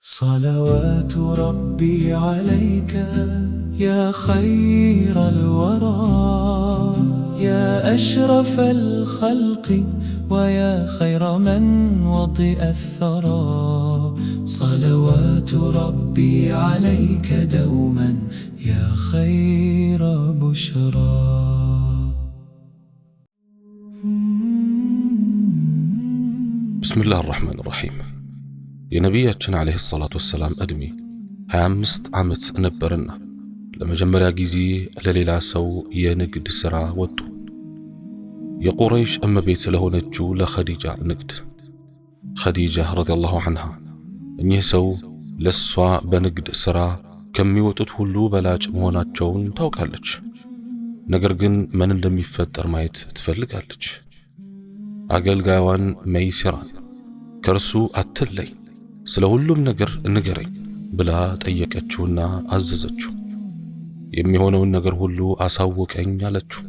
صلوات ربي عليك يا خير الورى، يا أشرف الخلق ويا خير من وطئ الثرى. صلوات ربي عليك دوما يا خير بشرى. بسم الله الرحمن الرحيم. የነቢያችን አለይሂ ሰላቱ ወሰላም እድሜ 25 ዓመት ነበርና ለመጀመሪያ ጊዜ ለሌላ ሰው የንግድ ሥራ ወጡ። የቁረይሽ እመቤት ለሆነችው ለኸዲጃ ንግድ። ኸዲጃ ረዲየላሁ ዐንሃ እኚህ ሰው ለሷ በንግድ ሥራ ከሚወጡት ሁሉ በላጭ መሆናቸውን ታውቃለች። ነገር ግን ምን እንደሚፈጠር ማየት ትፈልጋለች። አገልጋዩን መይሲራን ከርሱ አትለይ፣ ስለ ሁሉም ነገር ንገረኝ ብላ ጠየቀችውና አዘዘችው። የሚሆነውን ነገር ሁሉ አሳውቀኝ አለችው።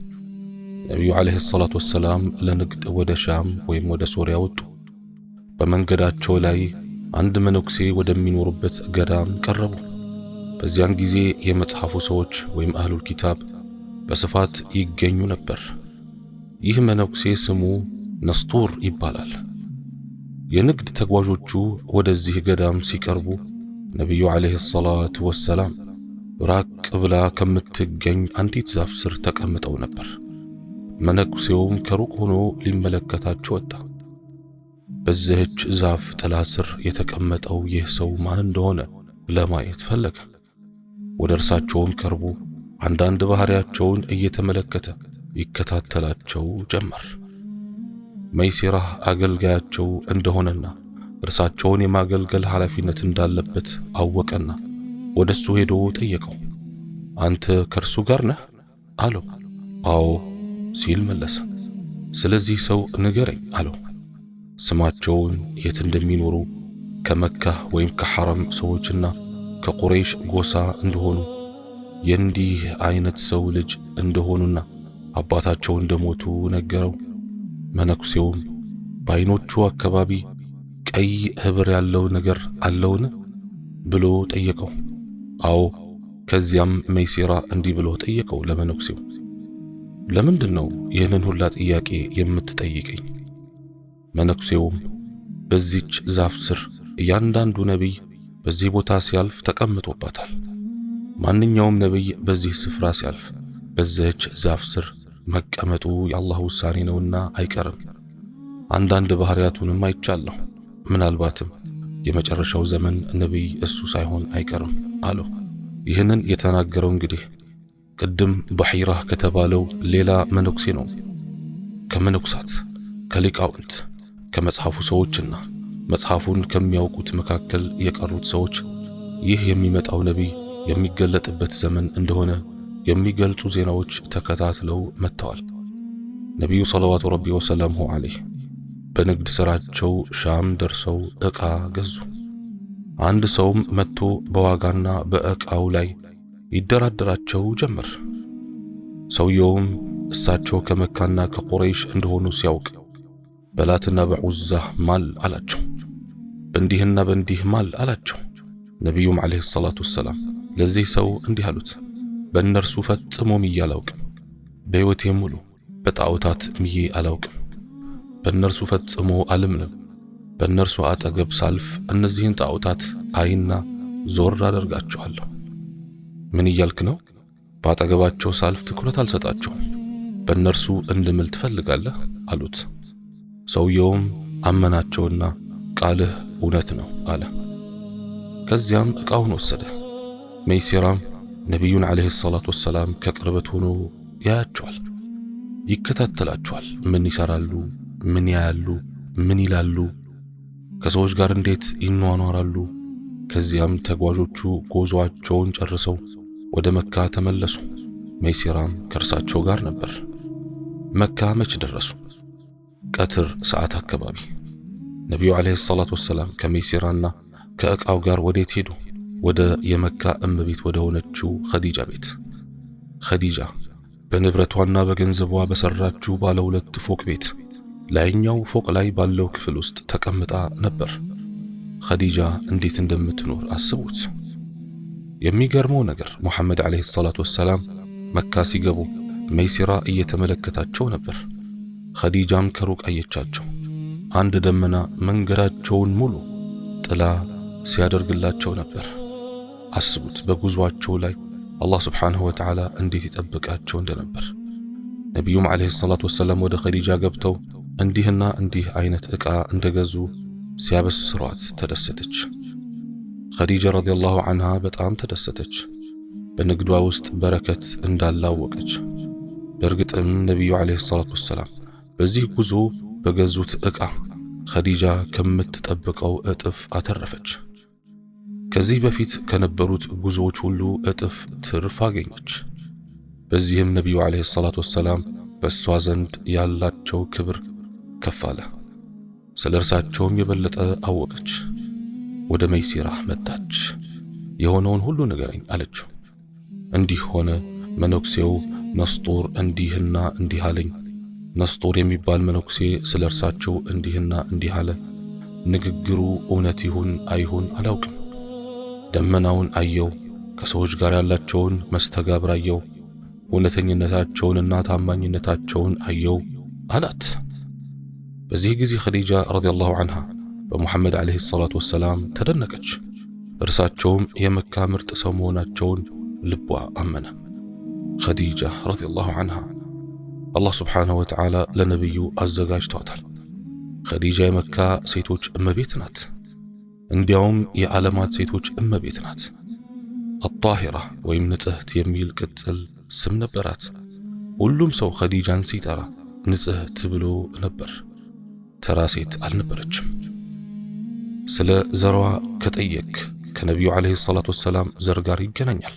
ነቢዩ አለይሂ ሰላቱ ወሰላም ለንግድ ወደ ሻም ወይም ወደ ሶሪያ ወጡ። በመንገዳቸው ላይ አንድ መነኩሴ ወደሚኖሩበት ገዳም ቀረቡ። በዚያን ጊዜ የመጽሐፉ ሰዎች ወይም አህሉል ኪታብ በስፋት ይገኙ ነበር። ይህ መነኩሴ ስሙ ነስጡር ይባላል። የንግድ ተጓዦቹ ወደዚህ ገዳም ሲቀርቡ ነቢዩ አለይሂ ሰላቱ ወሰላም ራቅ ብላ ከምትገኝ አንዲት ዛፍ ስር ተቀምጠው ነበር። መነኩሴውም ከሩቅ ሆኖ ሊመለከታቸው ወጣ። በዚህች ዛፍ ጥላ ስር የተቀመጠው ይህ ሰው ማን እንደሆነ ለማየት ፈለገ። ወደ እርሳቸውም ቀርቦ አንዳንድ ባህሪያቸውን እየተመለከተ ይከታተላቸው ጀመር። መይሲራ አገልጋያቸው እንደሆነና እርሳቸውን የማገልገል ኃላፊነት እንዳለበት አወቀና ወደሱ ሄዶ ጠየቀው። አንተ ከርሱ ጋር ነህ አለው። አዎ ሲል መለሰ። ስለዚህ ሰው ንገረኝ አለው። ስማቸውን፣ የት እንደሚኖሩ፣ ከመካ ወይም ከሐረም ሰዎችና ከቁረይሽ ጎሳ እንደሆኑ፣ የእንዲህ አይነት ሰው ልጅ እንደሆኑና አባታቸው እንደሞቱ ነገረው። መነኩሴውም በዓይኖቹ አካባቢ ቀይ ህብር ያለው ነገር አለውን ብሎ ጠየቀው። አዎ። ከዚያም መይሲራ እንዲህ ብሎ ጠየቀው ለመነኩሴው፣ ለምንድነው ይህንን ሁላ ጥያቄ የምትጠይቀኝ? መነኩሴውም በዚች ዛፍ ስር እያንዳንዱ ነቢይ በዚህ ቦታ ሲያልፍ ተቀምጦባታል። ማንኛውም ነቢይ በዚህ ስፍራ ሲያልፍ በዚህች ዛፍ ስር መቀመጡ የአላህ ውሳኔ ነውና አይቀርም። አንዳንድ ባህሪያቱንም አይቻለሁ። ምናልባትም የመጨረሻው ዘመን ነቢይ እሱ ሳይሆን አይቀርም አለው። ይህንን የተናገረው እንግዲህ ቅድም በሒራ ከተባለው ሌላ መነኩሴ ነው። ከመነኩሳት፣ ከሊቃውንት፣ ከመጽሐፉ ሰዎችና መጽሐፉን ከሚያውቁት መካከል የቀሩት ሰዎች ይህ የሚመጣው ነቢይ የሚገለጥበት ዘመን እንደሆነ የሚገልጹ ዜናዎች ተከታትለው መጥተዋል። ነቢዩ ሰለዋቱ ረቢ ወሰላሙሁ ዐለይህ በንግድ ሥራቸው ሻም ደርሰው ዕቃ ገዙ። አንድ ሰውም መጥቶ በዋጋና በዕቃው ላይ ይደራደራቸው ጀመር። ሰውየውም እሳቸው ከመካና ከቁረይሽ እንደሆኑ ሲያውቅ በላትና በዑዛ ማል አላቸው፣ በእንዲህና በእንዲህ ማል አላቸው። ነቢዩም ዐለይሂ ሰላቱ ወሰላም ለዚህ ሰው እንዲህ አሉት፣ በእነርሱ ፈጽሞ ምዬ አላውቅም። በሕይወቴ ሙሉ በጣዖታት ምዬ አላውቅም። በእነርሱ ፈጽሞ አልምንም። በእነርሱ አጠገብ ሳልፍ እነዚህን ጣዖታት አይና ዞር አደርጋቸዋለሁ። ምን እያልክ ነው? በአጠገባቸው ሳልፍ ትኩረት አልሰጣቸውም። በእነርሱ እንድምል ትፈልጋለህ አሉት። ሰውየውም አመናቸውና ቃልህ እውነት ነው አለ። ከዚያም ዕቃውን ወሰደ። መይሲራም ነቢዩን አለይሂ ሰላቱ ወሰላም ከቅርበት ሆኖ ያያቸዋል፣ ይከታተላቸዋል። ምን ይሰራሉ፣ ምን ያያሉ፣ ምን ይላሉ፣ ከሰዎች ጋር እንዴት ይኗኗራሉ። ከዚያም ተጓዦቹ ጉዞአቸውን ጨርሰው ወደ መካ ተመለሱ። መይሲራም ከእርሳቸው ጋር ነበር። መካ መች ደረሱ? ቀትር ሰዓት አካባቢ። ነቢዩ አለይሂ ሰላቱ ወሰላም ከመይሲራና ከዕቃው ጋር ወዴት ሄዱ? ወደ የመካ እመቤት ወደ ሆነችው ኸዲጃ ቤት። ኸዲጃ በንብረቷና በገንዘቧ በሰራችው ባለ 2 ፎቅ ቤት ላይኛው ፎቅ ላይ ባለው ክፍል ውስጥ ተቀምጣ ነበር። ኸዲጃ እንዴት እንደምትኖር አስቡት። የሚገርመው ነገር ሙሐመድ ዓለይሂ ሰላቱ ወሰላም መካ ሲገቡ መይሲራ እየተመለከታቸው ነበር። ኸዲጃም ከሩቅ አየቻቸው። አንድ ደመና መንገዳቸውን ሙሉ ጥላ ሲያደርግላቸው ነበር። አስቡት በጉዟቸው ላይ አላህ ስብሓንሁ ወተዓላ እንዴት ይጠብቃቸው እንደነበር። ነቢዩም ዓለይሂ ሰላቱ ወሰላም ወደ ኸዲጃ ገብተው እንዲህና እንዲህ አይነት ዕቃ እንደገዙ ሲያበስሯት ተደሰተች። ኸዲጃ ረዲየላሁ ዐንሃ በጣም ተደሰተች። በንግዷ ውስጥ በረከት እንዳላወቀች። በእርግጥም ነቢዩ ዓለይሂ ሰላቱ ወሰላም በዚህ ጉዞ በገዙት ዕቃ ኸዲጃ ከምትጠብቀው እጥፍ አተረፈች። ከዚህ በፊት ከነበሩት ጉዞዎች ሁሉ እጥፍ ትርፍ አገኘች። በዚህም ነቢዩ ዓለይሂ ሰላቱ ወሰላም በእሷ ዘንድ ያላቸው ክብር ከፍ አለ። ስለ እርሳቸውም የበለጠ አወቀች። ወደ መይሲራ መጣች። የሆነውን ሁሉ ንገረኝ አለችው። እንዲህ ሆነ፣ መነኩሴው ነስጡር እንዲህና እንዲህ አለኝ። ነስጡር የሚባል መነኩሴ ስለ እርሳቸው እንዲህና እንዲህ አለ። ንግግሩ እውነት ይሁን አይሁን አላውቅም። ደመናውን አየው፣ ከሰዎች ጋር ያላቸውን መስተጋብር አየው፣ እውነተኝነታቸውንና ታማኝነታቸውን አየው አላት። በዚህ ጊዜ ኸዲጃ ረዲየላሁ ዐንሃ በሙሐመድ ዓለይሂ ሰላቱ ወሰላም ተደነቀች። እርሳቸውም የመካ ምርጥ ሰው መሆናቸውን ልቧ አመነ። ኸዲጃ ረዲየላሁ ዐንሃ አላህ ስብሓንሁ ወተዓላ ለነቢዩ አዘጋጅቷታል። ኸዲጃ የመካ ሴቶች እመቤት ናት። እንዲያውም የዓለማት ሴቶች እመቤት ናት። አጣሂራ ወይም ንጽሕት የሚል ቅጽል ስም ነበራት። ሁሉም ሰው ኸዲጃን ሲጠራ ንጽሕት ብሎ ነበር። ተራ ሴት አልነበረችም። ስለ ዘሯ ከጠየቅ ከነቢዩ ዓለይሂ ሰላቱ ወሰላም ዘር ጋር ይገናኛል።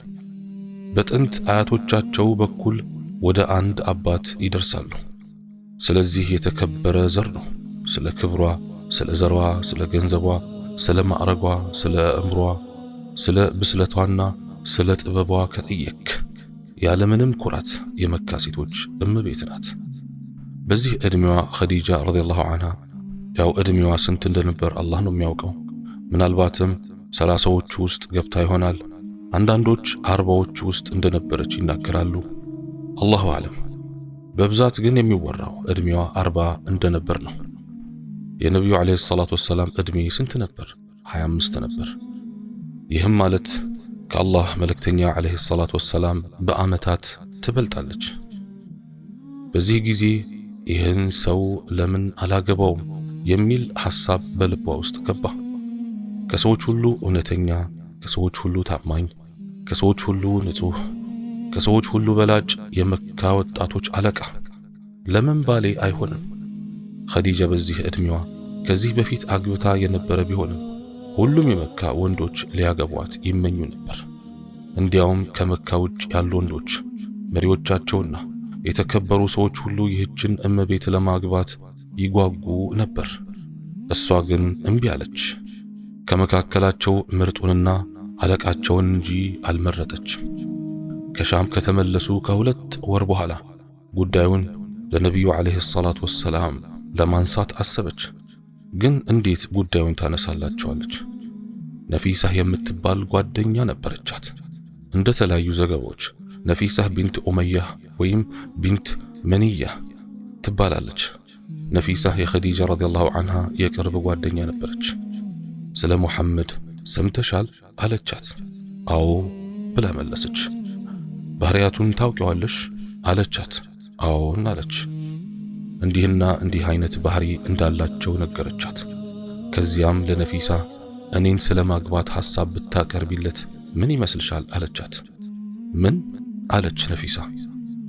በጥንት አያቶቻቸው በኩል ወደ አንድ አባት ይደርሳሉ። ስለዚህ የተከበረ ዘር ነው። ስለ ክብሯ፣ ስለ ዘሯ፣ ስለ ገንዘቧ፣ ስለ ማዕረጓ፣ ስለ እምሯ፣ ስለ ብስለቷና ስለ ጥበቧ ከጠየቅ ያለምንም ኩራት የመካ ሴቶች እመቤት ናት። በዚህ ዕድሜዋ ኸዲጃ ረዲየላሁ ዐንሃ ያው ዕድሜዋ ስንት እንደነበር አላህ ነው የሚያውቀው። ምናልባትም 30ዎቹ ውስጥ ገብታ ይሆናል። አንዳንዶች 40ዎቹ ውስጥ እንደነበረች ይናገራሉ። አላሁ አለም። በብዛት ግን የሚወራው ዕድሜዋ 40 እንደነበር ነው። የነቢዩ ዓለይሂ ሰላቱ ወሰላም ዕድሜ ስንት ነበር? 25 ነበር። ይህም ማለት ከአላህ መልእክተኛ ዓለይሂ ሰላቱ ወሰላም በዓመታት ትበልጣለች። በዚህ ጊዜ ይህን ሰው ለምን አላገባውም የሚል ሐሳብ በልቧ ውስጥ ገባ። ከሰዎች ሁሉ እውነተኛ፣ ከሰዎች ሁሉ ታማኝ፣ ከሰዎች ሁሉ ንጹሕ፣ ከሰዎች ሁሉ በላጭ የመካ ወጣቶች አለቃ ለምን ባሌ አይሆንም? ኸዲጃ በዚህ ዕድሜዋ ከዚህ በፊት አግብታ የነበረ ቢሆንም ሁሉም የመካ ወንዶች ሊያገቧት ይመኙ ነበር። እንዲያውም ከመካ ውጭ ያሉ ወንዶች መሪዎቻቸውና የተከበሩ ሰዎች ሁሉ ይህችን እመቤት ለማግባት ይጓጉ ነበር። እሷ ግን እምቢ አለች። ከመካከላቸው ምርጡንና አለቃቸውን እንጂ አልመረጠችም። ከሻም ከተመለሱ ከ2 ወር በኋላ ጉዳዩን ለነቢዩ ዓለይሂ ሰላቱ ወሰላም ለማንሳት አሰበች። ግን እንዴት ጉዳዩን ታነሳላቸዋለች? ነፊሳህ የምትባል ጓደኛ ነበረቻት። እንደ ተለያዩ ዘገባዎች ነፊሳህ ቢንት ኡመያህ ወይም ቢንት መንያህ ትባላለች። ነፊሳህ የኸዲጃ ረዲየላሁ ዐንሃ የቅርብ ጓደኛ ነበረች። ስለ ሙሐመድ ሰምተሻል አለቻት። አዎ ብላ መለሰች። ባህሪያቱን ታውቂዋለሽ አለቻት። አዎን አለች። እንዲህና እንዲህ አይነት ባህሪ እንዳላቸው ነገረቻት። ከዚያም ለነፊሳ እኔን ስለ ማግባት ሐሳብ ብታቀርቢለት ምን ይመስልሻል አለቻት። ምን አለች ነፊሳ።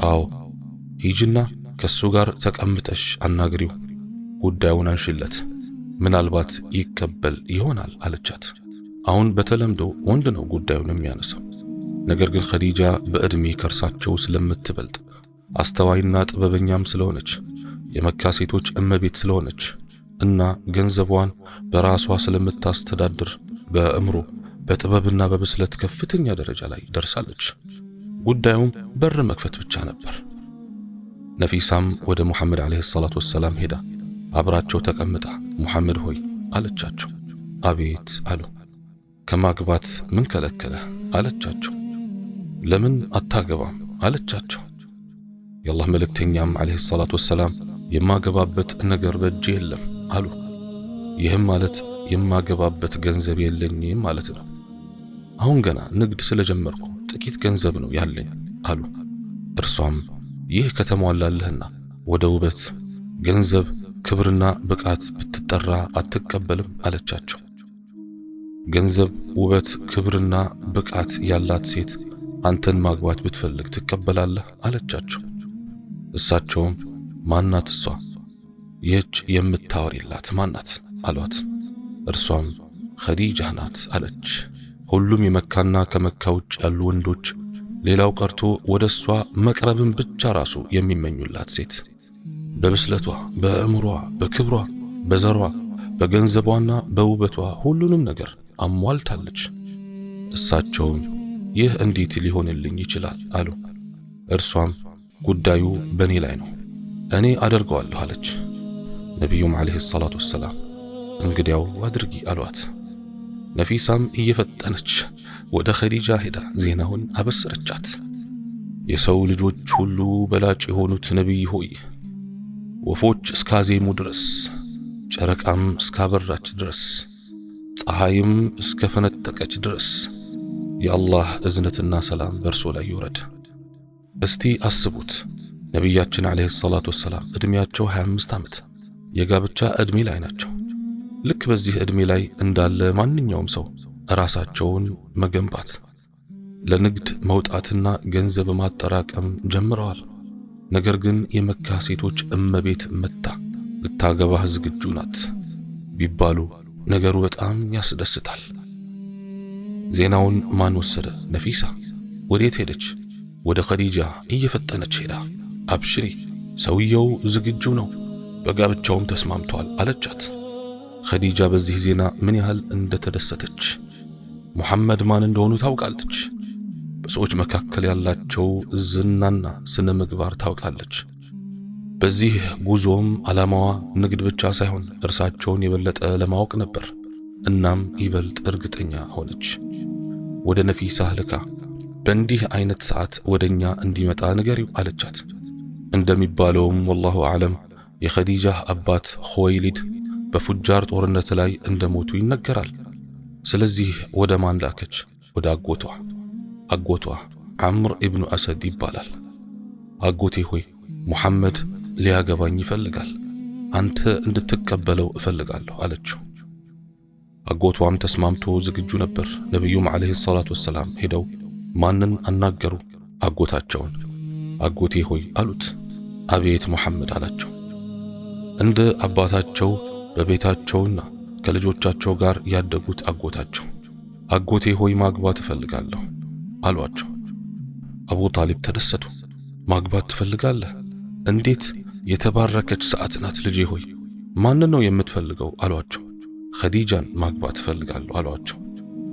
አዎ ሂጅና ከሱ ጋር ተቀምጠሽ አናግሪው፣ ጉዳዩን አንሽለት፣ ምናልባት ይቀበል ይሆናል አለቻት። አሁን በተለምዶ ወንድ ነው ጉዳዩን የሚያነሳው። ነገር ግን ኸዲጃ በዕድሜ ከርሳቸው ስለምትበልጥ አስተዋይና ጥበበኛም ስለሆነች የመካ ሴቶች እመቤት ስለሆነች እና ገንዘቧን በራሷ ስለምታስተዳድር በእምሮ በጥበብና በብስለት ከፍተኛ ደረጃ ላይ ደርሳለች። ጉዳዩም በር መክፈት ብቻ ነበር። ነፊሳም ወደ ሙሐመድ ዓለይሂ ሰላቱ ወሰላም ሄዳ አብራቸው ተቀምጣ ሙሐመድ ሆይ አለቻቸው። አቤት አሉ። ከማግባት ምን ከለከለ አለቻቸው። ለምን አታገባም አለቻቸው። የአላህ መልእክተኛም ዓለይሂ ሰላቱ ወሰላም የማገባበት ነገር በእጄ የለም አሉ። ይህም ማለት የማገባበት ገንዘብ የለኝም ማለት ነው። አሁን ገና ንግድ ስለጀመርኩ ጥቂት ገንዘብ ነው ያለኝ አሉ። እርሷም ይህ ከተሟላለህና ወደ ውበት፣ ገንዘብ፣ ክብርና ብቃት ብትጠራ አትቀበልም አለቻቸው። ገንዘብ፣ ውበት፣ ክብርና ብቃት ያላት ሴት አንተን ማግባት ብትፈልግ ትቀበላለህ አለቻቸው። እሳቸውም ማናት እሷ? ይህች የምታወሪላት ማናት አሏት። እርሷም ኸዲጃ ናት አለች። ሁሉም የመካና ከመካ ውጭ ያሉ ወንዶች ሌላው ቀርቶ ወደ እሷ መቅረብን ብቻ ራሱ የሚመኙላት ሴት፣ በብስለቷ፣ በእምሯ፣ በክብሯ፣ በዘሯ፣ በገንዘቧና በውበቷ ሁሉንም ነገር አሟልታለች። እሳቸውም ይህ እንዴት ሊሆንልኝ ይችላል አሉ። እርሷም ጉዳዩ በእኔ ላይ ነው፣ እኔ አደርገዋለሁ አለች። ነቢዩም ዓለይሂ ሰላቱ ወሰላም እንግዲያው አድርጊ አሏት። ነፊሳም እየፈጠነች ወደ ኸዲጃ ሄዳ ዜናውን አበሰረቻት። የሰው ልጆች ሁሉ በላጭ የሆኑት ነቢይ ሆይ፣ ወፎች እስካዜሙ ድረስ፣ ጨረቃም እስካበራች ድረስ፣ ፀሐይም እስከፈነጠቀች ድረስ የአላህ እዝነትና ሰላም በእርሶ ላይ ይውረድ። እስቲ አስቡት፣ ነቢያችን ዓለይሂ ሰላቱ ወሰላም ዕድሜያቸው 25 ዓመት የጋብቻ ዕድሜ ላይ ናቸው። ልክ በዚህ ዕድሜ ላይ እንዳለ ማንኛውም ሰው ራሳቸውን መገንባት፣ ለንግድ መውጣትና ገንዘብ ማጠራቀም ጀምረዋል። ነገር ግን የመካ ሴቶች እመቤት መታ ልታገባህ ዝግጁ ናት ቢባሉ ነገሩ በጣም ያስደስታል። ዜናውን ማን ወሰደ? ነፊሳ። ወዴት ሄደች? ወደ ኸዲጃ እየፈጠነች ሄዳ አብሽሪ፣ ሰውየው ዝግጁ ነው፣ በጋብቻውም ተስማምቷል አለቻት። ኸዲጃ በዚህ ዜና ምን ያህል እንደተደሰተች ሙሐመድ ማን እንደሆኑ ታውቃለች። በሰዎች መካከል ያላቸው ዝናና ስነ ምግባር ታውቃለች። በዚህ ጉዞም ዓላማዋ ንግድ ብቻ ሳይሆን እርሳቸውን የበለጠ ለማወቅ ነበር። እናም ይበልጥ እርግጠኛ ሆነች። ወደ ነፊሳ ልካ በእንዲህ አይነት ሰዓት ወደኛ እንዲመጣ ንገሪው አለቻት። እንደሚባለውም ወላሁ አዕለም የኸዲጃ አባት ኹወይሊድ በፉጃር ጦርነት ላይ እንደሞቱ ይነገራል። ስለዚህ ወደ ማን ላከች? ወደ አጎቷ ዐምር ኢብኑ አሰድ ይባላል። አጎቴ ሆይ ሙሐመድ ሊያገባኝ ይፈልጋል፣ አንተ እንድትቀበለው እፈልጋለሁ አለችው። አጎቷም ተስማምቶ ዝግጁ ነበር። ነቢዩም ዓለይሂ ሰላቱ ወሰላም ሄደው ማንን አናገሩ? አጎታቸውን። አጎቴ ሆይ አሉት። አቤት ሙሐመድ አላቸው። እንደ አባታቸው በቤታቸውና ከልጆቻቸው ጋር ያደጉት አጎታቸው። አጎቴ ሆይ ማግባት እፈልጋለሁ አሏቸው። አቡ ጣሊብ ተደሰቱ። ማግባት ትፈልጋለህ? እንዴት የተባረከች ሰዓት ናት ልጄ ሆይ፣ ማንን ነው የምትፈልገው አሏቸው። ኸዲጃን ማግባት እፈልጋለሁ አሏቸው።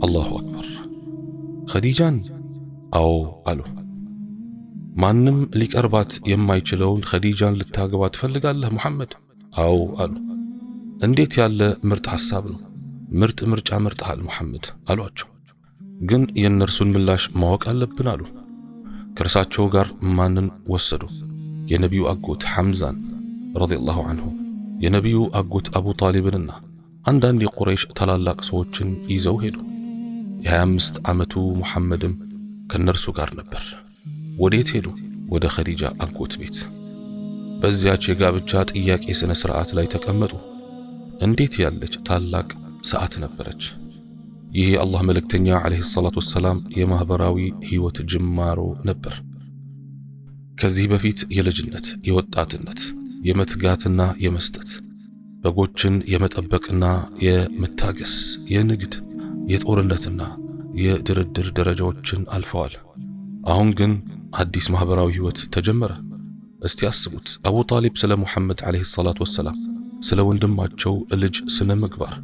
አላሁ አክበር። ኸዲጃን? አዎ አሉ። ማንም ሊቀርባት የማይችለውን ኸዲጃን ልታገባ ትፈልጋለህ ሙሐመድ? አዎ አሉ። እንዴት ያለ ምርጥ ሐሳብ ነው! ምርጥ ምርጫ መርጠሃል ሙሐመድ አሏቸው። ግን የእነርሱን ምላሽ ማወቅ አለብን አሉ። ከእርሳቸው ጋር ማንን ወሰዱ? የነቢዩ አጎት ሐምዛን ረዲየላሁ ዐንሁ፣ የነቢዩ አጎት አቡ ጣሊብንና አንዳንድ የቁረይሽ ታላላቅ ሰዎችን ይዘው ሄዱ። የ25 ዓመቱ ሙሐመድም ከእነርሱ ጋር ነበር። ወዴት ሄዱ? ወደ ኸዲጃ አጎት ቤት። በዚያች የጋብቻ ጥያቄ ስነ ስርዓት ላይ ተቀመጡ። እንዴት ያለች ታላቅ ሰዓት ነበረች! ይህ የአላህ መልእክተኛ ዓለይሂ ሰላቱ ወሰላም የማኅበራዊ ሕይወት ጅማሮ ነበር። ከዚህ በፊት የልጅነት፣ የወጣትነት፣ የመትጋትና የመስጠት፣ በጎችን የመጠበቅና የመታገስ፣ የንግድ፣ የጦርነትና የድርድር ደረጃዎችን አልፈዋል። አሁን ግን አዲስ ማኅበራዊ ሕይወት ተጀመረ። እስቲ አስቡት፣ አቡ ጣሊብ ስለ ሙሐመድ ዓለይሂ ሰላቱ ወሰላም፣ ስለ ወንድማቸው ልጅ ስነ ምግባር፣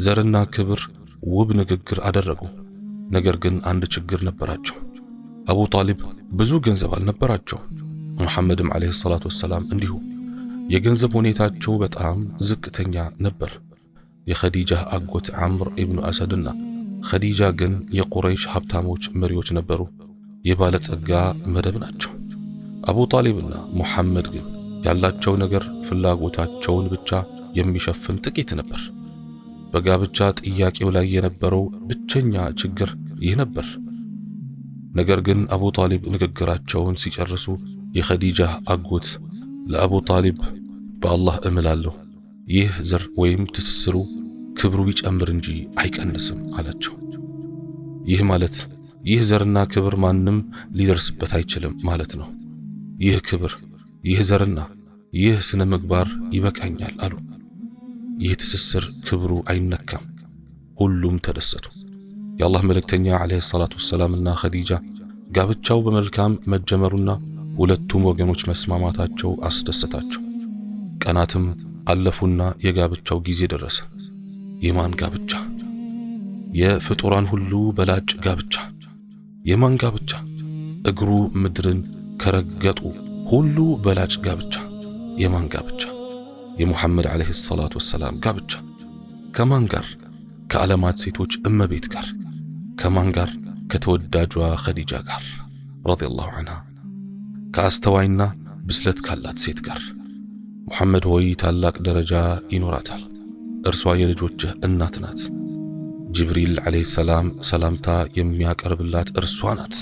ዘርና ክብር ውብ ንግግር አደረጉ። ነገር ግን አንድ ችግር ነበራቸው። አቡ ጣሊብ ብዙ ገንዘብ አልነበራቸው። ሙሐመድም ዓለይሂ ሰላቱ ወሰላም እንዲሁ። የገንዘብ ሁኔታቸው በጣም ዝቅተኛ ነበር። የኸዲጃ አጎት ዐምር ኢብኑ አሰድና ኸዲጃ ግን የቁረይሽ ሀብታሞች መሪዎች ነበሩ፣ የባለጸጋ መደብ ናቸው። አቡ ጣሊብና ሙሐመድ ግን ያላቸው ነገር ፍላጎታቸውን ብቻ የሚሸፍን ጥቂት ነበር። በጋብቻ ጥያቄው ላይ የነበረው ብቸኛ ችግር ይህ ነበር። ነገር ግን አቡ ጣሊብ ንግግራቸውን ሲጨርሱ የኸዲጃ አጎት ለአቡ ጣሊብ በአላህ እምላለሁ ይህ ዘር ወይም ትስስሩ ክብሩ ይጨምር እንጂ አይቀንስም አላቸው። ይህ ማለት ይህ ዘርና ክብር ማንም ሊደርስበት አይችልም ማለት ነው። ይህ ክብር፣ ይህ ዘርና ይህ ስነ ምግባር ይበቃኛል አሉ። ይህ ትስስር ክብሩ አይነካም። ሁሉም ተደሰቱ። የአላህ መልእክተኛ ዓለይሂ ሰላቱ ወሰላምና ኸዲጃ ጋብቻው በመልካም መጀመሩና ሁለቱም ወገኖች መስማማታቸው አስደሰታቸው። ቀናትም አለፉና የጋብቻው ጊዜ ደረሰ። የማን ጋብቻ? የፍጡራን ሁሉ በላጭ ጋብቻ። የማን ጋብቻ? እግሩ ምድርን ከረገጡ ሁሉ በላጭ ጋብቻ። የማን ጋብቻ? የሙሐመድ ዓለይሂ ሰላቱ ወሰላም ጋብቻ። ከማን ጋር? ከዓለማት ሴቶች እመቤት ጋር። ከማን ጋር? ከተወዳጇ ኸዲጃ ጋር ረዲየላሁ ዐንሃ። ከአስተዋይና ብስለት ካላት ሴት ጋር። ሙሐመድ ሆይ ታላቅ ደረጃ ይኖራታል። እርሷ የልጆችህ እናት ናት። ጅብሪል ዓለይሂ ሰላም ሰላምታ የሚያቀርብላት እርሷ ናት።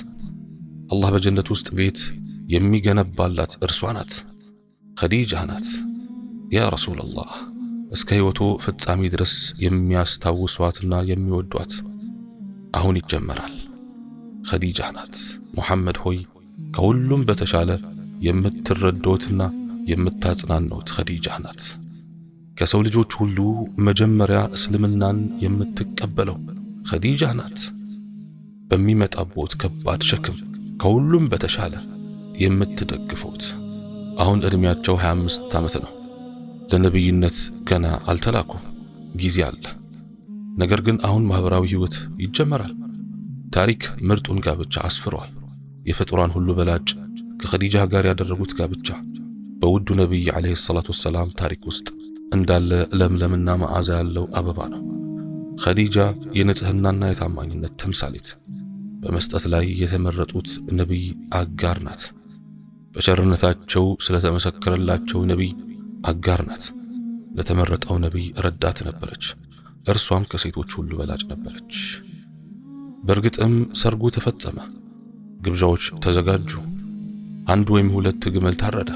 አላህ በጀነት ውስጥ ቤት የሚገነባላት እርሷ ናት። ኸዲጃ ናት። ያ ረሱለላህ እስከ ሕይወቱ ፍጻሜ ድረስ የሚያስታውሷትና የሚወዷት አሁን ይጀመራል። ኸዲጃ ናት። ሙሐመድ ሆይ ከሁሉም በተሻለ የምትረዶትና የምታጽናኑት ኸዲጃ ናት። ከሰው ልጆች ሁሉ መጀመሪያ እስልምናን የምትቀበለው ኸዲጃ ናት። በሚመጣቦት ከባድ ሸክም ከሁሉም በተሻለ የምትደግፉት። አሁን ዕድሜያቸው 25 ዓመት ነው። ለነብይነት ገና አልተላኩም፣ ጊዜ አለ። ነገር ግን አሁን ማህበራዊ ህይወት ይጀመራል። ታሪክ ምርጡን ጋብቻ አስፍሯል። የፍጡራን ሁሉ በላጭ ከኸዲጃ ጋር ያደረጉት ጋብቻ በውዱ ነቢይ ዓለይሂ ሰላቱ ወሰላም ታሪክ ውስጥ እንዳለ ለምለምና መዓዛ ያለው አበባ ነው። ኸዲጃ የንጽህናና የታማኝነት ተምሳሌት፣ በመስጠት ላይ የተመረጡት ነቢይ አጋር ናት። በቸርነታቸው ስለተመሰከረላቸው ነቢይ አጋር ናት። ለተመረጠው ነቢይ ረዳት ነበረች። እርሷም ከሴቶች ሁሉ በላጭ ነበረች። በእርግጥም ሰርጉ ተፈጸመ። ግብዣዎች ተዘጋጁ። አንድ ወይም ሁለት ግመል ታረደ።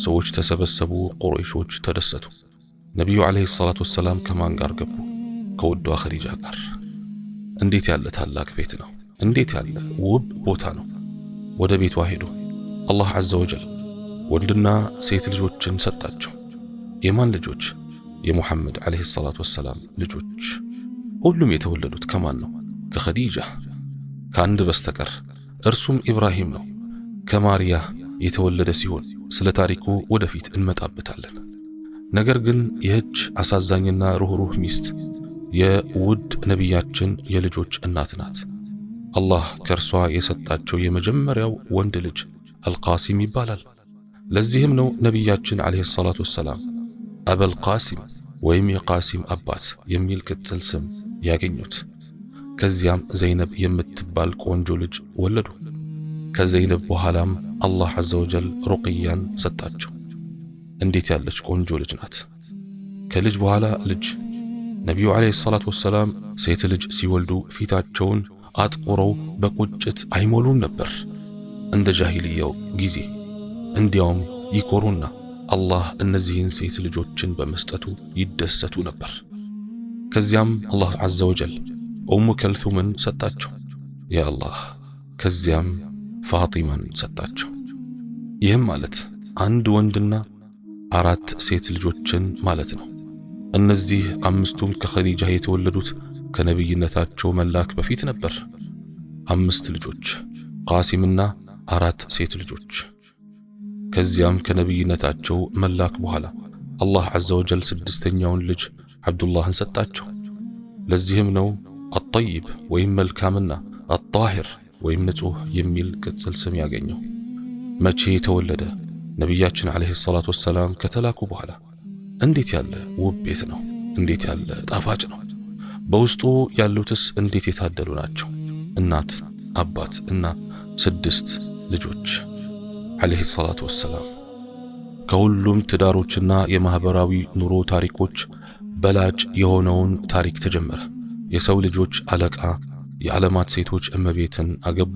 ሰዎች ተሰበሰቡ። ቁረይሾች ተደሰቱ። ነቢዩ ዓለይሂ ሰላቱ ወሰላም ከማን ጋር ገቡ? ከውዷ ኸዲጃ ጋር። እንዴት ያለ ታላቅ ቤት ነው! እንዴት ያለ ውብ ቦታ ነው! ወደ ቤቷ ሄዱ። አላህ ዐዘ ወጀል ወንድና ሴት ልጆችን ሰጣቸው። የማን ልጆች? የሙሐመድ ዓለይሂ ሰላቱ ወሰላም ልጆች። ሁሉም የተወለዱት ከማን ነው? ከኸዲጃ። ከአንድ በስተቀር እርሱም ኢብራሂም ነው። ከማርያ የተወለደ ሲሆን ስለ ታሪኩ ወደፊት እንመጣበታለን። ነገር ግን ይህች አሳዛኝና ሩህሩህ ሚስት የውድ ነቢያችን የልጆች እናት ናት። አላህ ከእርሷ የሰጣቸው የመጀመሪያው ወንድ ልጅ አልቃሲም ይባላል። ለዚህም ነው ነቢያችን ዓለይሂ ሰላቱ ወሰላም አበል ቃሲም ወይም የቃሲም አባት የሚል ቅጽል ስም ያገኙት። ከዚያም ዘይነብ የምትባል ቆንጆ ልጅ ወለዱ። ከዘይነብ በኋላም አላህ ዐዘ ወጀል ሩቅያን ሰጣቸው። እንዴት ያለች ቆንጆ ልጅ ናት! ከልጅ በኋላ ልጅ። ነቢዩ ዓለይሂ ሰላቱ ወሰላም ሴት ልጅ ሲወልዱ ፊታቸውን አጥቁረው በቁጭት አይሞሉም ነበር እንደ ጃሂልያው ጊዜ። እንዲያውም ይኮሩና አላህ እነዚህን ሴት ልጆችን በመስጠቱ ይደሰቱ ነበር። ከዚያም አላህ ዐዘ ወጀል ኡሙ ከልቱምን ሰጣቸው። ያ አላህ! ከዚያም ፋጢማን ሰጣቸው። ይህም ማለት አንድ ወንድና 4 ሴት ልጆችን ማለት ነው። እነዚህ 5ቱም ከኸዲጃ የተወለዱት ከነቢይነታቸው መላክ በፊት ነበር። 5 ልጆች ቃሲምና 4 ሴት ልጆች። ከዚያም ከነቢይነታቸው መላክ በኋላ አላህ ዐዘ ወጀል 6ኛውን ልጅ ዓብዱላህን ሰጣቸው። ለዚህም ነው አጠይብ ወይም መልካምና አጣሂር ወይም ንጹህ የሚል ቅጽል ስም ያገኘው። መቼ ተወለደ? ነቢያችን ዓለይሂ ሰላቱ ወሰላም ከተላኩ በኋላ። እንዴት ያለ ውብ ቤት ነው! እንዴት ያለ ጣፋጭ ነው! በውስጡ ያሉትስ እንዴት የታደሉ ናቸው! እናት፣ አባት እና 6 ልጆች አለይሂ ሰላቱ ወሰላም። ከሁሉም ትዳሮችና የማህበራዊ ኑሮ ታሪኮች በላጭ የሆነውን ታሪክ ተጀመረ። የሰው ልጆች አለቃ የዓለማት ሴቶች እመቤትን አገቡ።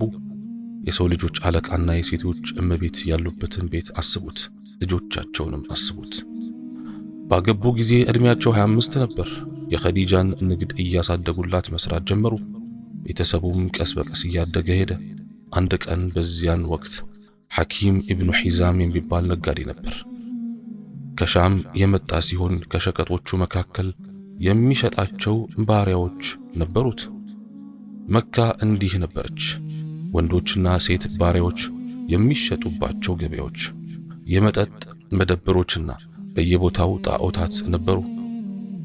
የሰው ልጆች አለቃና የሴቶች እመቤት ያሉበትን ቤት አስቡት፣ ልጆቻቸውንም አስቡት። ባገቡ ጊዜ ዕድሜያቸው 25 ነበር። የኸዲጃን ንግድ እያሳደጉላት መስራት ጀመሩ። ቤተሰቡም ቀስ በቀስ እያደገ ሄደ። አንድ ቀን በዚያን ወቅት ሐኪም ኢብኑ ሒዛም የሚባል ነጋዴ ነበር። ከሻም የመጣ ሲሆን ከሸቀጦቹ መካከል የሚሸጣቸው ባሪያዎች ነበሩት። መካ እንዲህ ነበረች። ወንዶችና ሴት ባሪያዎች የሚሸጡባቸው ገበያዎች፣ የመጠጥ መደብሮችና በየቦታው ጣዖታት ነበሩ።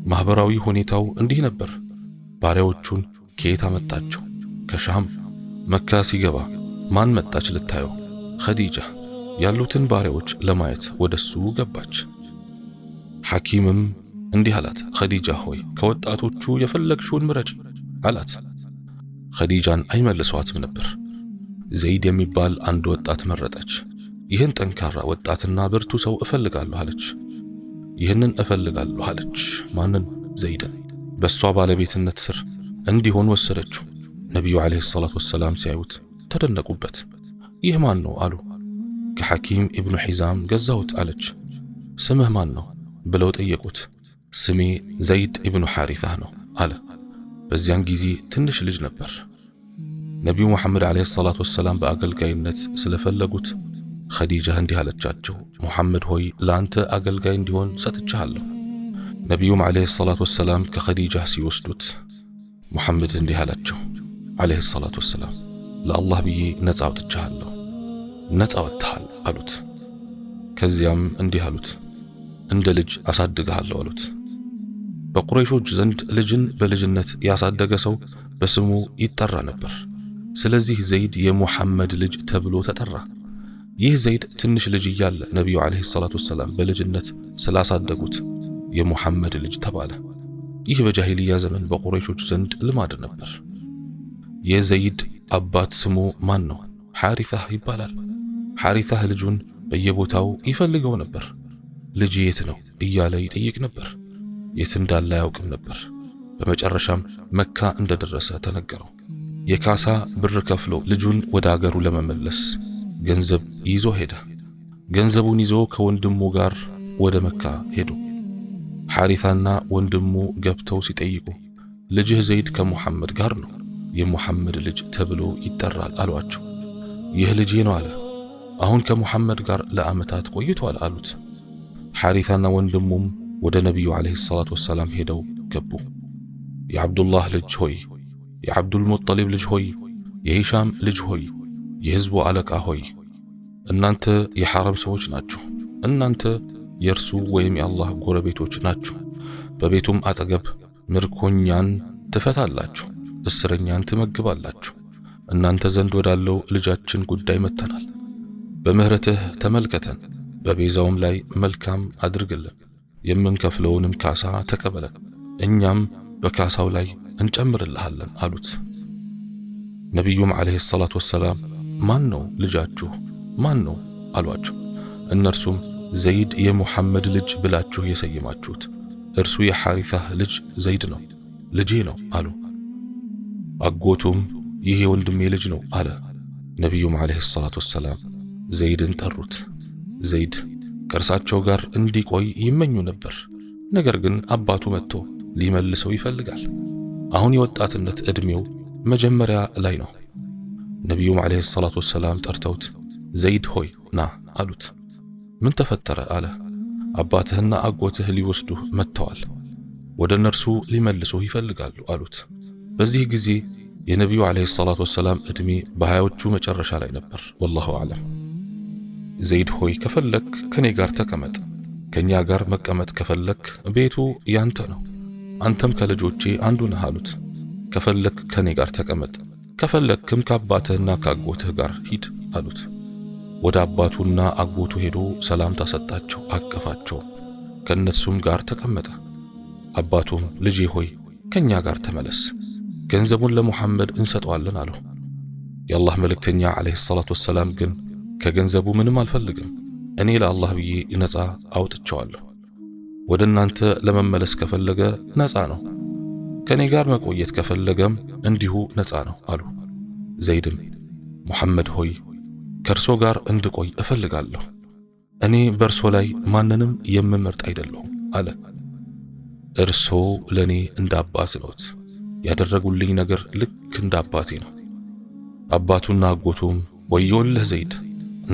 ማህበራዊ ሁኔታው እንዲህ ነበር። ባሪያዎቹን ከየት አመጣቸው? ከሻም። መካ ሲገባ ማን መጣች ልታየው? ኸዲጃ። ያሉትን ባሪያዎች ለማየት ወደሱ ገባች። ሐኪምም እንዲህ አላት፣ ኸዲጃ ሆይ ከወጣቶቹ የፈለግሽውን ምረጭ አላት። ኸዲጃን አይመልሷትም ነበር። ዘይድ የሚባል አንድ ወጣት መረጠች። ይህን ጠንካራ ወጣትና ብርቱ ሰው እፈልጋለሁ አለች። ይህንን እፈልጋለሁ አለች። ማንን? ዘይድን። በሷ ባለቤትነት ስር እንዲሆን ወሰደችው። ነቢዩ አለይሂ ሰላቱ ወሰላም ሲያዩት ተደነቁበት። ይህ ማን ነው አሉ። ከሐኪም ኢብኑ ሒዛም ገዛሁት አለች። ስምህ ማን ነው ብለው ጠየቁት። ስሜ ዘይድ ኢብኑ ሐሪሳህ ነው አለ። በዚያን ጊዜ ትንሽ ልጅ ነበር። ነቢዩ ሙሐመድ አለይሂ ሰላቱ ወሰላም በአገልጋይነት ስለፈለጉት ኸዲጃ እንዲህ አለቻቸው፣ ሙሐመድ ሆይ ለአንተ አገልጋይ እንዲሆን ሰጥቻለሁ። ነቢዩም አለይሂ ሰላቱ ወሰላም ከኸዲጃ ሲወስዱት ሙሐመድ እንዲህ አላቸው አለይሂ ሰላቱ ወሰላም፣ ለአላህ ብዬ ነፃ አውጥቻለሁ። ነፃ ወጥተሃል አሉት። ከዚያም እንዲህ አሉት፣ እንደ ልጅ አሳድግሃለሁ አሉት። በቁረይሾች ዘንድ ልጅን በልጅነት ያሳደገ ሰው በስሙ ይጠራ ነበር። ስለዚህ ዘይድ የሙሐመድ ልጅ ተብሎ ተጠራ። ይህ ዘይድ ትንሽ ልጅ እያለ ነቢዩ አለይሂ ሰላቱ ወሰላም በልጅነት ስላሳደጉት የሙሐመድ ልጅ ተባለ። ይህ በጃሂልያ ዘመን በቁረይሾች ዘንድ ልማድ ነበር። የዘይድ አባት ስሙ ማን ነው? ሐሪሳህ ይባላል። ሐሪሳህ ልጁን በየቦታው ይፈልገው ነበር። ልጅ የት ነው እያለ ይጠይቅ ነበር። የት እንዳለ አያውቅም ነበር። በመጨረሻም መካ እንደደረሰ ተነገረው። የካሳ ብር ከፍሎ ልጁን ወደ አገሩ ለመመለስ ገንዘብ ይዞ ሄደ። ገንዘቡን ይዞ ከወንድሙ ጋር ወደ መካ ሄዱ። ሐሪሳና ወንድሙ ገብተው ሲጠይቁ ልጅህ ዘይድ ከሙሐመድ ጋር ነው፣ የሙሐመድ ልጅ ተብሎ ይጠራል አሏቸው። ይህ ልጄ ነው አለ። አሁን ከሙሐመድ ጋር ለዓመታት ቆይቷል አሉት። ሐሪሳና ወንድሙም ወደ ነቢዩ አለይሂ ሰላቱ ወሰላም ሄደው ገቡ። የዓብዱላህ ልጅ ሆይ፣ የዓብዱል ሙጠሊብ ልጅ ሆይ፣ የሂሻም ልጅ ሆይ፣ የሕዝቡ አለቃ ሆይ፣ እናንተ የሐረም ሰዎች ናችሁ። እናንተ የእርሱ ወይም የአላህ ጎረቤቶች ናችሁ። በቤቱም አጠገብ ምርኮኛን ትፈታላችሁ፣ እስረኛን ትመግባላችሁ። እናንተ ዘንድ ወዳለው ልጃችን ጉዳይ መጥተናል። በምህረትህ ተመልከተን፣ በቤዛውም ላይ መልካም አድርግልን፣ የምንከፍለውንም ካሳ ተቀበለን፣ እኛም በካሳው ላይ እንጨምርልሃለን አሉት። ነቢዩም አለይሂ ሰላቱ ወሰላም ማን ነው ልጃችሁ? ማን ነው አሏቸው። እነርሱም ዘይድ የሙሐመድ ልጅ ብላችሁ የሰየማችሁት እርሱ የሐሪሳህ ልጅ ዘይድ ነው፣ ልጄ ነው አሉ። አጎቱም ይህ የወንድሜ ልጅ ነው አለ። ነቢዩም አለይሂ ሰላቱ ወሰላም ዘይድን ጠሩት። ዘይድ ከእርሳቸው ጋር እንዲቆይ ይመኙ ነበር። ነገር ግን አባቱ መጥቶ ሊመልሰው ይፈልጋል። አሁን የወጣትነት ዕድሜው መጀመሪያ ላይ ነው። ነቢዩም አለይሂ ሰላቱ ወሰላም ጠርተውት ዘይድ ሆይ ና አሉት። ምን ተፈጠረ አለ። አባትህና አጎትህ ሊወስዱህ መጥተዋል፣ ወደ እነርሱ ሊመልሱህ ይፈልጋሉ አሉት። በዚህ ጊዜ የነቢዩ አለይሂ ሰላቱ ወሰላም ዕድሜ በሃያዎቹ መጨረሻ ላይ ነበር። ወላሁ አዕለም። ዘይድ ሆይ ከፈለክ ከኔ ጋር ተቀመጥ፣ ከኛ ጋር መቀመጥ ከፈለክ ቤቱ ያንተ ነው፣ አንተም ከልጆቼ አንዱ ነህ አሉት። ከፈለክ ከኔ ጋር ተቀመጥ፣ ከፈለክም ከአባትህና ከአጎትህ ጋር ሂድ አሉት። ወደ አባቱና አጎቱ ሄዶ ሰላምታ ሰጣቸው፣ አቀፋቸው፣ ከእነሱም ጋር ተቀመጠ። አባቱም ልጄ ሆይ ከኛ ጋር ተመለስ፣ ገንዘቡን ለሙሐመድ እንሰጠዋለን አለው። የአላህ መልእክተኛ ዓለይሂ ሰላቱ ወሰላም ግን ከገንዘቡ ምንም አልፈልግም፣ እኔ ለአላህ ብዬ ነፃ አውጥቼዋለሁ። ወደ እናንተ ለመመለስ ከፈለገ ነፃ ነው፣ ከኔ ጋር መቆየት ከፈለገም እንዲሁ ነፃ ነው አሉ። ዘይድም ሙሐመድ ሆይ ከእርሶ ጋር እንድቆይ እፈልጋለሁ፣ እኔ በእርሶ ላይ ማንንም የምመርጥ አይደለሁም አለ። እርሶ ለእኔ እንደ አባት ነዎት፣ ያደረጉልኝ ነገር ልክ እንደ አባቴ ነው። አባቱና አጎቱም ወዮልህ ዘይድ፣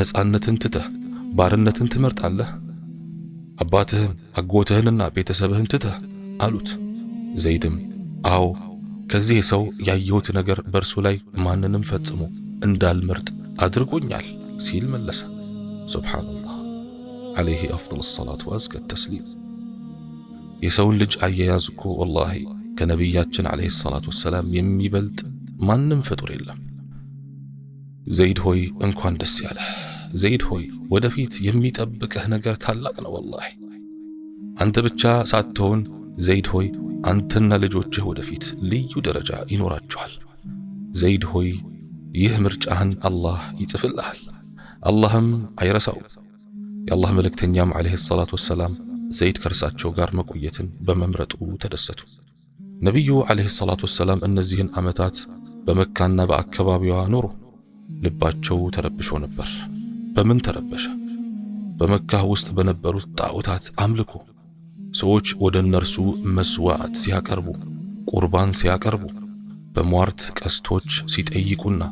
ነፃነትን ትተህ ባርነትን ትመርጣለህ? አባትህን አጎትህንና ቤተሰብህን ትተህ አሉት። ዘይድም አዎ፣ ከዚህ ሰው ያየሁት ነገር በእርሱ ላይ ማንንም ፈጽሞ እንዳልመርጥ አድርጎኛል ሲል መለሰ። ሱብሓነላህ ዓለይሂ አፍضل الصلاة وأزكى التسليم። የሰውን ልጅ አያያዝ እኮ ወላሂ ከነቢያችን ዓለይሂ ሰላቱ ወሰላም የሚበልጥ ማንም ፍጡር የለም። ዘይድ ሆይ እንኳን ደስ ያለህ። ዘይድ ሆይ ወደፊት የሚጠብቅህ ነገር ታላቅ ነው ወላሂ። አንተ ብቻ ሳትሆን ዘይድ ሆይ አንተና ልጆችህ ወደፊት ልዩ ደረጃ ይኖራችኋል። ዘይድ ሆይ ይህ ምርጫህን አላህ ይጽፍልሃል፣ አላህም አይረሳው። የአላህ መልእክተኛም ዓለይሂ ሰላቱ ወሰላም ዘይድ ከእርሳቸው ጋር መቆየትን በመምረጡ ተደሰቱ። ነቢዩ ዓለይሂ ሰላቱ ወሰላም እነዚህን ዓመታት በመካና በአካባቢዋ ኖሩ። ልባቸው ተረብሾ ነበር። በምን ተረበሸ? በመካ ውስጥ በነበሩት ጣዖታት አምልኮ። ሰዎች ወደ እነርሱ መስዋዕት ሲያቀርቡ፣ ቁርባን ሲያቀርቡ፣ በሟርት ቀስቶች ሲጠይቁና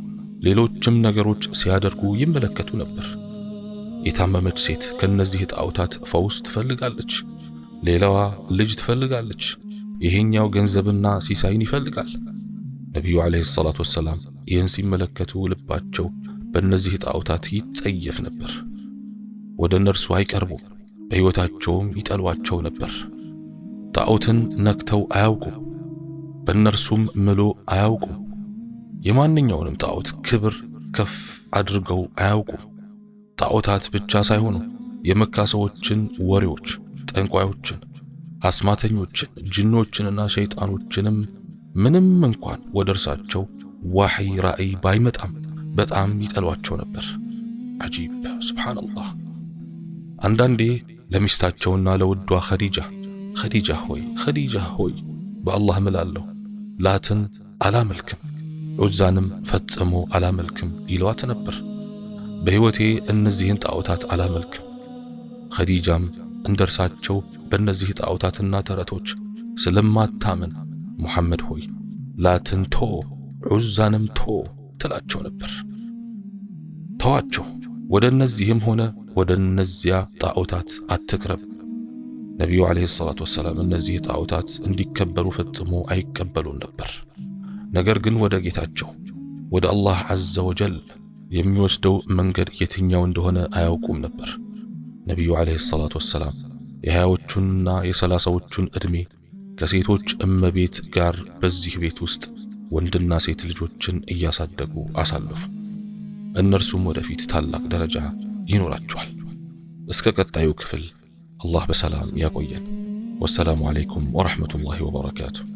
ሌሎችም ነገሮች ሲያደርጉ ይመለከቱ ነበር። የታመመች ሴት ከነዚህ ጣዖታት ፈውስ ትፈልጋለች፣ ሌላዋ ልጅ ትፈልጋለች፣ ይሄኛው ገንዘብና ሲሳይን ይፈልጋል። ነቢዩ ዓለይሂ ሰላቱ ወሰላም ይህን ሲመለከቱ ልባቸው በእነዚህ ጣዖታት ይጸየፍ ነበር። ወደ እነርሱ አይቀርቡ፣ በሕይወታቸውም ይጠሏቸው ነበር። ጣዖትን ነክተው አያውቁም፣ በእነርሱም ምሎ አያውቁም። የማንኛውንም ጣዖት ክብር ከፍ አድርገው አያውቁም። ጣዖታት ብቻ ሳይሆኑ የመካ ሰዎችን ወሬዎች፣ ጠንቋዮችን፣ አስማተኞችን፣ ጅኖችንና ሸይጣኖችንም ምንም እንኳን ወደ እርሳቸው ዋሕይ ራእይ ባይመጣም በጣም ይጠሏቸው ነበር። አጂብ ሱብሓነላህ። አንዳንዴ ለሚስታቸውና ለውዷ ኸዲጃ ሆይ በአላህ እምላለሁ ላትን አላመልክም፣ ዑዛንም ፈጽሞ አላመልክም ይለዋት ነበር። በሕይወቴ እነዚህን ጣዖታት አላመልክም። ኸዲጃም እንደርሳቸው በእነዚህ ጣዖታትና ተረቶች ስለማታምን ሙሐመድ ሆይ ላትን ቶ ዑዛንም ቶ ትላቸው ነበር። ተዋቸው፣ ወደ እነዚህም ሆነ ወደ እነዚያ ጣዖታት አትቅረብ። ነቢዩ ዓለይሂ ሰላቱ ወሰላም እነዚህ ጣዖታት እንዲከበሩ ፈጽሞ አይቀበሉም ነበር። ነገር ግን ወደ ጌታቸው ወደ አላህ ዐዘ ወጀል የሚወስደው መንገድ የትኛው እንደሆነ አያውቁም ነበር። ነቢዩ ዓለይሂ ሰላቱ ወሰላም የሃያዎቹንና የሰላሳዎቹን ዕድሜ ከሴቶች እመቤት ጋር በዚህ ቤት ውስጥ ወንድና ሴት ልጆችን እያሳደጉ አሳለፉ። እነርሱም ወደፊት ታላቅ ደረጃ ይኖራቸዋል። እስከ ቀጣዩ ክፍል አላህ በሰላም ያቆየን። ወሰላሙ ዓለይኩም ወረሕመቱላሂ ወበረካቱሁ።